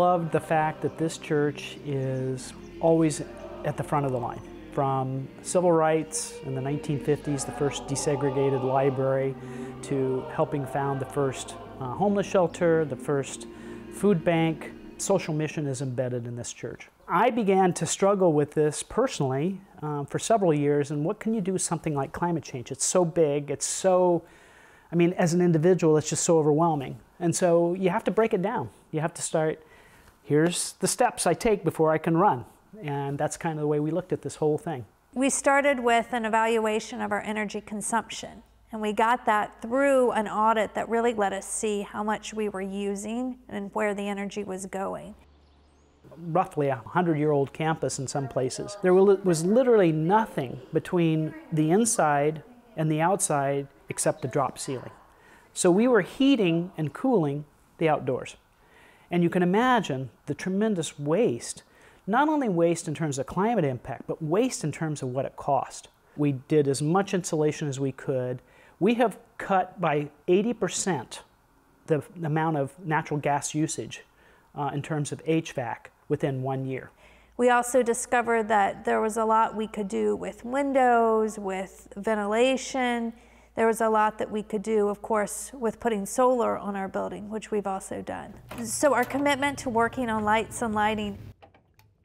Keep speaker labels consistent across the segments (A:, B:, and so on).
A: loved the fact that this church is always at the front of the line. From civil rights in the 1950s, the first desegregated library, to helping found the first homeless shelter, the first food bank. Social mission is embedded in this church. I began to struggle with this personally for several years, and what can you do with something like climate change? It's so big, it's so, I mean, as an individual, it's just so overwhelming. And so you have to break it down. You have to start, here's the steps I take before I can run. And that's kind of the way we looked at this whole thing.
B: We started with an evaluation of our energy consumption. And we got that through an audit that really let us see how much we were using and where the energy was going.
A: Roughly a 100-year-old campus in some places. There was literally nothing between the inside and the outside except the drop ceiling. So we were heating and cooling the outdoors. And you can imagine the tremendous waste, not only waste in terms of climate impact, but waste in terms of what it cost. We did as much insulation as we could. We have cut by 80% the amount of natural gas usage in terms of HVAC within 1 year.
B: We also discovered that there was a lot we could do with windows, with ventilation. There was a lot that we could do, of course, with putting solar on our building, which we've also done. So our commitment to working on lights and lighting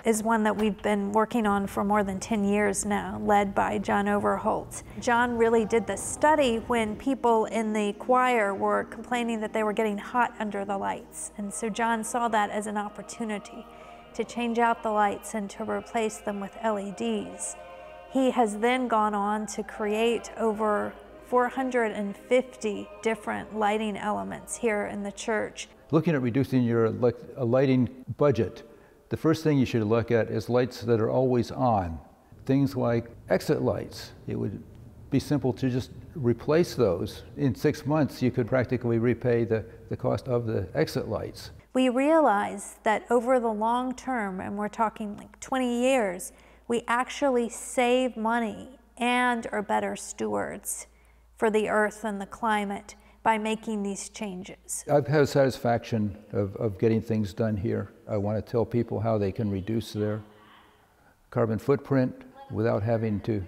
B: is one that we've been working on for more than 10 years now, led by John Overholt. John really did the study when people in the choir were complaining that they were getting hot under the lights. And so John saw that as an opportunity to change out the lights and to replace them with LEDs. He has then gone on to create over 450 different lighting elements here in the church.
C: Looking at reducing your lighting budget, the first thing you should look at is lights that are always on. Things like exit lights. It would be simple to just replace those. In 6 months, you could practically repay the cost of the exit lights.
B: We realized that over the long term, and we're talking like 20 years, we actually save money and are better stewards for the earth and the climate by making these changes.
C: I've had satisfaction of getting things done here. I want to tell people how they can reduce their carbon footprint without having to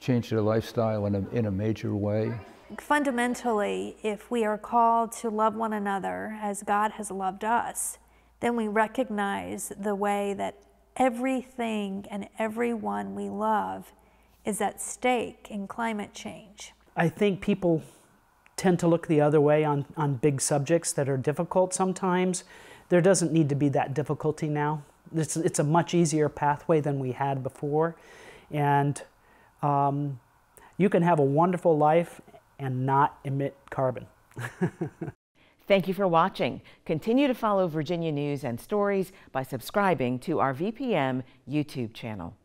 C: change their lifestyle in a major way.
B: Fundamentally, if we are called to love one another as God has loved us, then we recognize the way that everything and everyone we love is at stake in climate change.
A: I think people tend to look the other way on big subjects that are difficult sometimes. There doesn't need to be that difficulty now. It's a much easier pathway than we had before. And you can have a wonderful life and not emit carbon.
D: Thank you for watching. Continue to follow Virginia news and stories by subscribing to our VPM YouTube channel.